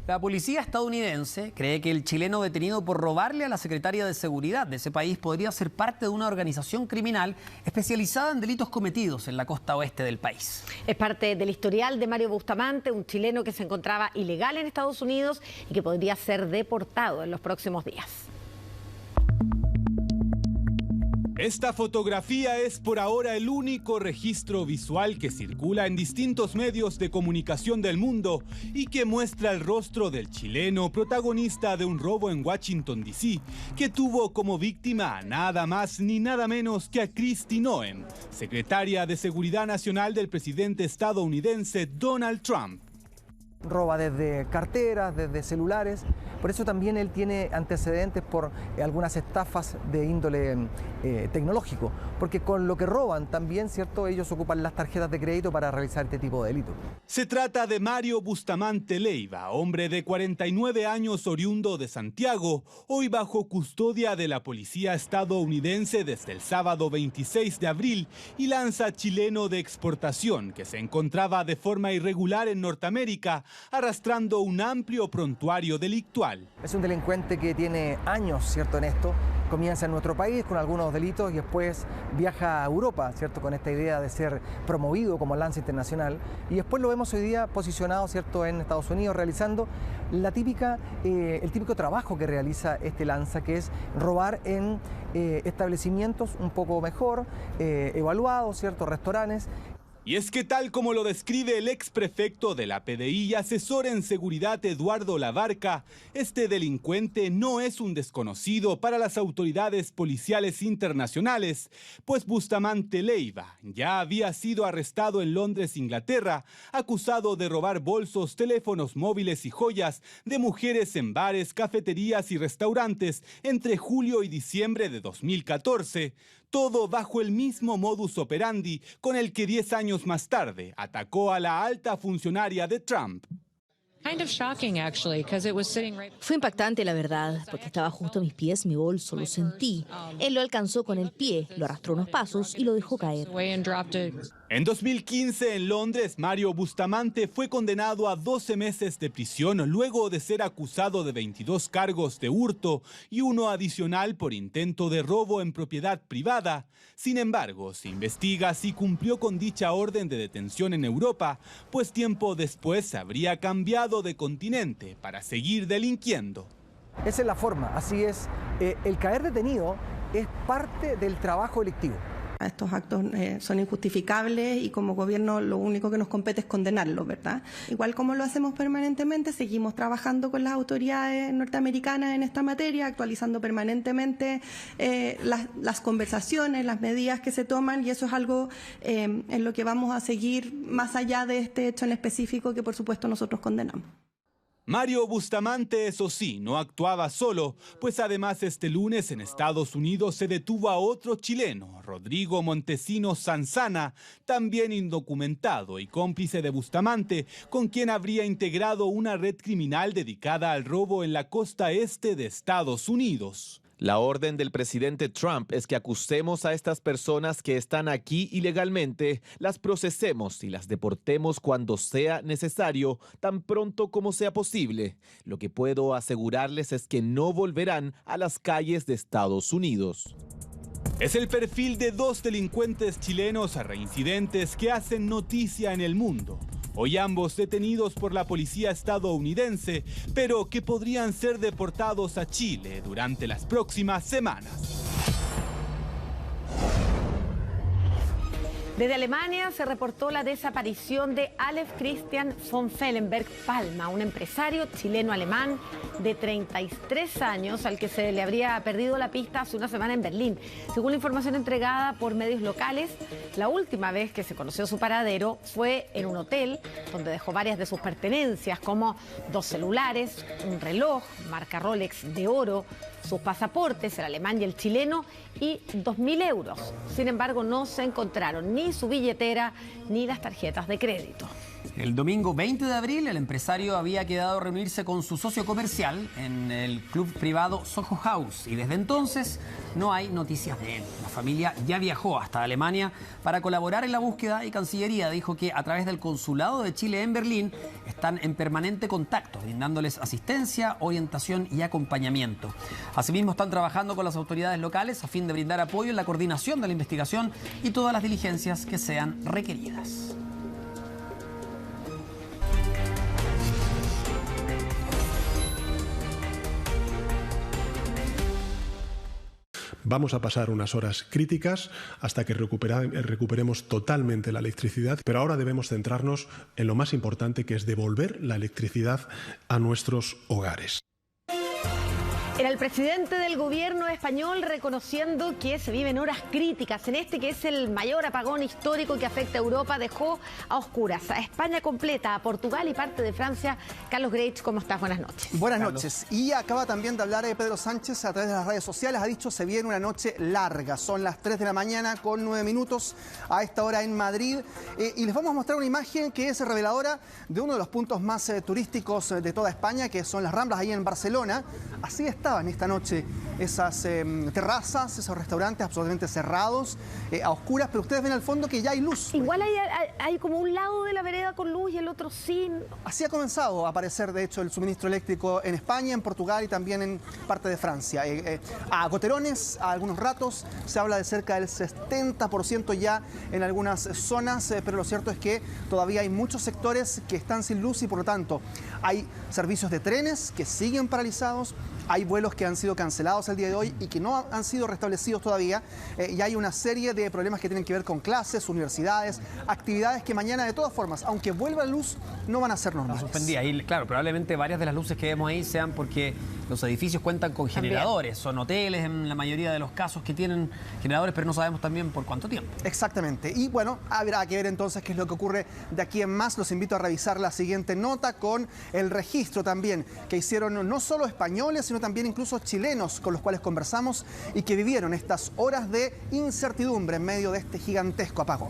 La policía estadounidense cree que el chileno detenido por robarle a la secretaria de Seguridad de ese país podría ser parte de una organización criminal especializada en delitos cometidos en la costa oeste del país. Es parte del historial de Mario Bustamante, un chileno que se encontraba ilegal en Estados Unidos y que podría ser deportado en los próximos días. Esta fotografía es por ahora el único registro visual que circula en distintos medios de comunicación del mundo y que muestra el rostro del chileno protagonista de un robo en Washington, D.C., que tuvo como víctima a nada más ni nada menos que a Kristi Noem, secretaria de Seguridad Nacional del presidente estadounidense Donald Trump. Roba desde carteras, desde celulares, por eso también él tiene antecedentes por algunas estafas de índole tecnológico, porque con lo que roban también, ¿cierto?, ellos ocupan las tarjetas de crédito para realizar este tipo de delitos. Se trata de Mario Bustamante Leiva, hombre de 49 años oriundo de Santiago, hoy bajo custodia de la policía estadounidense desde el sábado 26 de abril y lanza chileno de exportación que se encontraba de forma irregular en Norteamérica, arrastrando un amplio prontuario delictual. Es un delincuente que tiene años, ¿cierto?, en esto. Comienza en nuestro país con algunos delitos y después viaja a Europa, ¿cierto?, con esta idea de ser promovido como lanza internacional. Y después lo vemos hoy día posicionado, ¿cierto?, en Estados Unidos, realizando el típico trabajo que realiza este lanza, que es robar en establecimientos un poco mejor evaluados, ¿cierto?, restaurantes. Y es que tal como lo describe el ex prefecto de la PDI y asesor en seguridad Eduardo Labarca, este delincuente no es un desconocido para las autoridades policiales internacionales, pues Bustamante Leiva ya había sido arrestado en Londres, Inglaterra, acusado de robar bolsos, teléfonos móviles y joyas de mujeres en bares, cafeterías y restaurantes entre julio y diciembre de 2014. Todo bajo el mismo modus operandi con el que 10 años más tarde atacó a la alta funcionaria de Trump. Fue impactante, la verdad, porque estaba justo a mis pies mi bolso, lo sentí. Él lo alcanzó con el pie, lo arrastró unos pasos y lo dejó caer. En 2015, en Londres, Mario Bustamante fue condenado a 12 meses de prisión luego de ser acusado de 22 cargos de hurto y uno adicional por intento de robo en propiedad privada. Sin embargo, se investiga si cumplió con dicha orden de detención en Europa, pues tiempo después habría cambiado de continente para seguir delinquiendo. Esa es la forma, así es. El caer detenido es parte del trabajo delictivo. Estos actos son injustificables y como gobierno lo único que nos compete es condenarlos, ¿verdad? Igual como lo hacemos permanentemente, seguimos trabajando con las autoridades norteamericanas en esta materia, actualizando permanentemente las conversaciones, las medidas que se toman, y eso es algo en lo que vamos a seguir más allá de este hecho en específico que por supuesto nosotros condenamos. Mario Bustamante, eso sí, no actuaba solo, pues además este lunes en Estados Unidos se detuvo a otro chileno, Rodrigo Montesinos Sanzana, también indocumentado y cómplice de Bustamante, con quien habría integrado una red criminal dedicada al robo en la costa este de Estados Unidos. La orden del presidente Trump es que acusemos a estas personas que están aquí ilegalmente, las procesemos y las deportemos cuando sea necesario, tan pronto como sea posible. Lo que puedo asegurarles es que no volverán a las calles de Estados Unidos. Es el perfil de dos delincuentes chilenos reincidentes que hacen noticia en el mundo. Hoy ambos detenidos por la policía estadounidense, pero que podrían ser deportados a Chile durante las próximas semanas. Desde Alemania se reportó la desaparición de Aleph Christian von Fellenberg Palma, un empresario chileno-alemán de 33 años al que se le habría perdido la pista hace una semana en Berlín. Según la información entregada por medios locales, la última vez que se conoció su paradero fue en un hotel donde dejó varias de sus pertenencias, como 2 celulares, un reloj, marca Rolex de oro, sus pasaportes, el alemán y el chileno, y 2.000 euros. Sin embargo, no se encontraron ni su billetera ni las tarjetas de crédito. El domingo 20 de abril, el empresario había quedado a reunirse con su socio comercial en el club privado Soho House y desde entonces no hay noticias de él. La familia ya viajó hasta Alemania para colaborar en la búsqueda y Cancillería dijo que a través del Consulado de Chile en Berlín están en permanente contacto, brindándoles asistencia, orientación y acompañamiento. Asimismo, están trabajando con las autoridades locales a fin de brindar apoyo en la coordinación de la investigación y todas las diligencias que sean requeridas. Vamos a pasar unas horas críticas hasta que recuperemos totalmente la electricidad, pero ahora debemos centrarnos en lo más importante, que es devolver la electricidad a nuestros hogares. Era el presidente del gobierno español reconociendo que se viven horas críticas en este que es el mayor apagón histórico que afecta a Europa. Dejó a oscuras a España completa, a Portugal y parte de Francia. Carlos Greitsch, ¿cómo estás? Buenas noches. Buenas noches. Y acaba también de hablar Pedro Sánchez a través de las redes sociales. Ha dicho se viene una noche larga. Son las 3 de la mañana con 9 minutos a esta hora en Madrid. Y les vamos a mostrar una imagen que es reveladora de uno de los puntos más turísticos de toda España, que son las Ramblas ahí en Barcelona. Así estaban esta noche esas terrazas, esos restaurantes absolutamente cerrados, a oscuras, pero ustedes ven al fondo que ya hay luz. Igual hay como un lado de la vereda con luz y el otro sin. Así ha comenzado a aparecer, de hecho, el suministro eléctrico en España, en Portugal y también en parte de Francia. A goterones, a algunos ratos, se habla de cerca del 70% ya en algunas zonas, pero lo cierto es que todavía hay muchos sectores que están sin luz y por lo tanto hay servicios de trenes que siguen paralizados. Hay vuelos que han sido cancelados el día de hoy y que no han sido restablecidos todavía. Y hay una serie de problemas que tienen que ver con clases, universidades, actividades que mañana, de todas formas, aunque vuelva la luz, no van a ser normales. Suspendida. Y claro, probablemente varias de las luces que vemos ahí sean porque los edificios cuentan con generadores. Son hoteles en la mayoría de los casos que tienen generadores, pero no sabemos también por cuánto tiempo. Exactamente. Y bueno, habrá que ver entonces qué es lo que ocurre de aquí en más. Los invito a revisar la siguiente nota con el registro también que hicieron no solo españoles, sino también incluso chilenos con los cuales conversamos y que vivieron estas horas de incertidumbre en medio de este gigantesco apagón.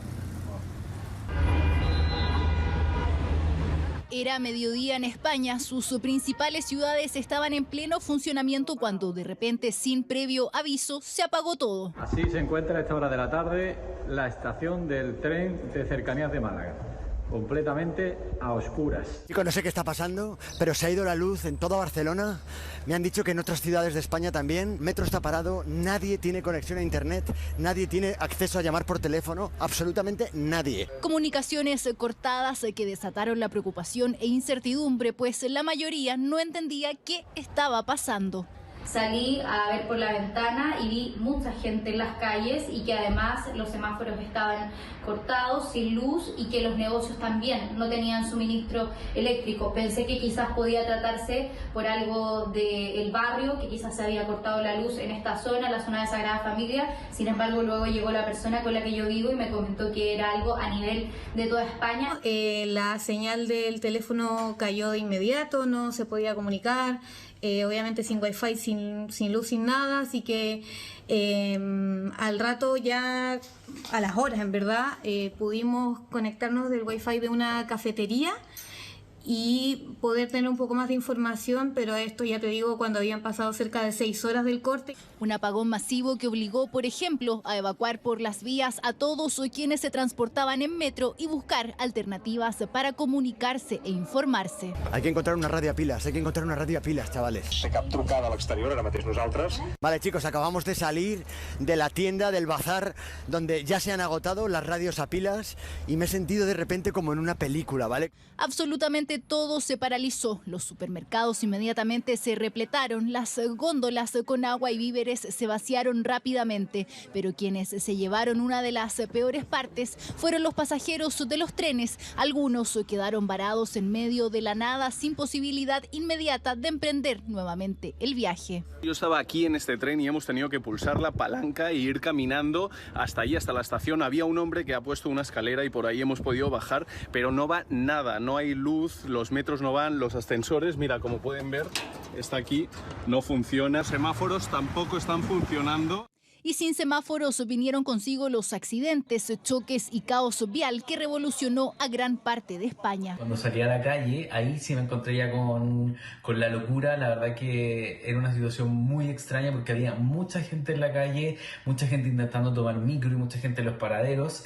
Era mediodía en España, sus principales ciudades estaban en pleno funcionamiento cuando de repente, sin previo aviso, se apagó todo. Así se encuentra a esta hora de la tarde la estación del tren de cercanías de Málaga. Completamente a oscuras. Chicos, no sé qué está pasando, pero se ha ido la luz en toda Barcelona. Me han dicho que en otras ciudades de España también. Metro está parado, nadie tiene conexión a internet, nadie tiene acceso a llamar por teléfono, absolutamente nadie. Comunicaciones cortadas que desataron la preocupación e incertidumbre, pues la mayoría no entendía qué estaba pasando. Salí a ver por la ventana y vi mucha gente en las calles y que además los semáforos estaban cortados, sin luz y que los negocios también no tenían suministro eléctrico. Pensé que quizás podía tratarse por algo del barrio, que quizás se había cortado la luz en esta zona, la zona de Sagrada Familia. Sin embargo, luego llegó la persona con la que yo vivo y me comentó que era algo a nivel de toda España. La señal del teléfono cayó de inmediato, no se podía comunicar. Obviamente sin wifi, sin luz, sin nada, así que al rato ya, a las horas en verdad, pudimos conectarnos del wifi de una cafetería y poder tener un poco más de información, pero esto ya te digo cuando habían pasado cerca de 6 horas del corte. Un apagón masivo que obligó, por ejemplo, a evacuar por las vías a todos quienes se transportaban en metro y buscar alternativas para comunicarse e informarse. Hay que encontrar una radio a pilas, chavales. Se cap trucada a l'exterior, ara mateix nosaltres. Vale, chicos, acabamos de salir de la tienda, del bazar, donde ya se han agotado las radios a pilas y me he sentido de repente como en una película, ¿vale? Absolutamente todo se paralizó. Los supermercados inmediatamente se repletaron, las góndolas con agua y víveres se vaciaron rápidamente, pero quienes se llevaron una de las peores partes fueron los pasajeros de los trenes. Algunos quedaron varados en medio de la nada sin posibilidad inmediata de emprender nuevamente el viaje. Yo estaba aquí en este tren y hemos tenido que pulsar la palanca e ir caminando hasta allí, hasta la estación. Había un hombre que ha puesto una escalera y por ahí hemos podido bajar, pero no va nada, no hay luz, los metros no van, los ascensores, mira, como pueden ver, está aquí, no funciona, semáforos tampoco están funcionando. Y sin semáforos vinieron consigo los accidentes, choques y caos vial que revolucionó a gran parte de España. Cuando salí a la calle, ahí sí me encontré ya con la locura. La verdad que era una situación muy extraña porque había mucha gente en la calle, mucha gente intentando tomar micro y mucha gente en los paraderos.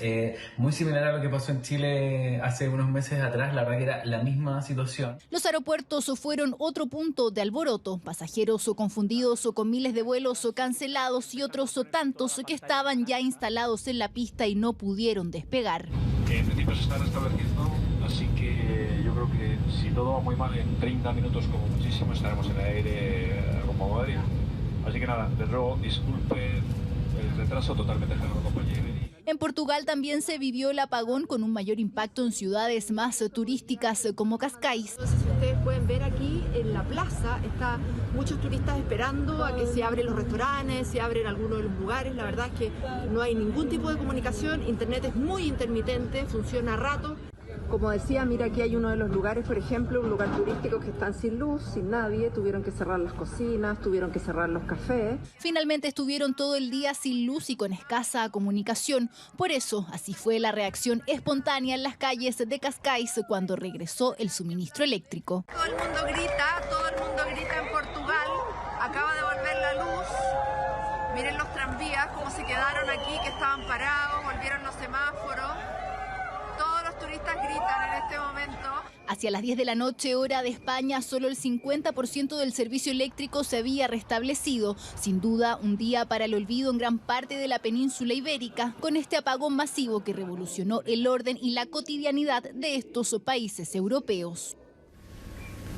Muy similar a lo que pasó en Chile hace unos meses atrás, la verdad que era la misma situación. Los aeropuertos fueron otro punto de alboroto. Pasajeros confundidos con miles de vuelos cancelados y otros tantos que estaban ya instalados en la pista y no pudieron despegar. En principio se están restableciendo, así que yo creo que si todo va muy mal, en 30 minutos como muchísimo estaremos en el aire como aéreo. Así que nada, de nuevo, disculpe el retraso, totalmente ajeno a la compañía. En Portugal también se vivió el apagón con un mayor impacto en ciudades más turísticas como Cascais. No sé si ustedes pueden ver aquí en la plaza, están muchos turistas esperando a que se abren los restaurantes, se abren algunos de los lugares. La verdad es que no hay ningún tipo de comunicación, internet es muy intermitente, funciona a rato. Como decía, mira, aquí hay uno de los lugares, por ejemplo, un lugar turístico que están sin luz, sin nadie, tuvieron que cerrar las cocinas, tuvieron que cerrar los cafés. Finalmente estuvieron todo el día sin luz y con escasa comunicación. Por eso, así fue la reacción espontánea en las calles de Cascais cuando regresó el suministro eléctrico. Todo el mundo grita en Portugal, acaba de volver la luz. Miren los tranvías, cómo se quedaron aquí, que estaban parados, volvieron los semáforos. Todos los turistas gritan en este momento. Hacia las 10 de la noche, hora de España, solo el 50% del servicio eléctrico se había restablecido. Sin duda, un día para el olvido en gran parte de la península ibérica, con este apagón masivo que revolucionó el orden y la cotidianidad de estos países europeos.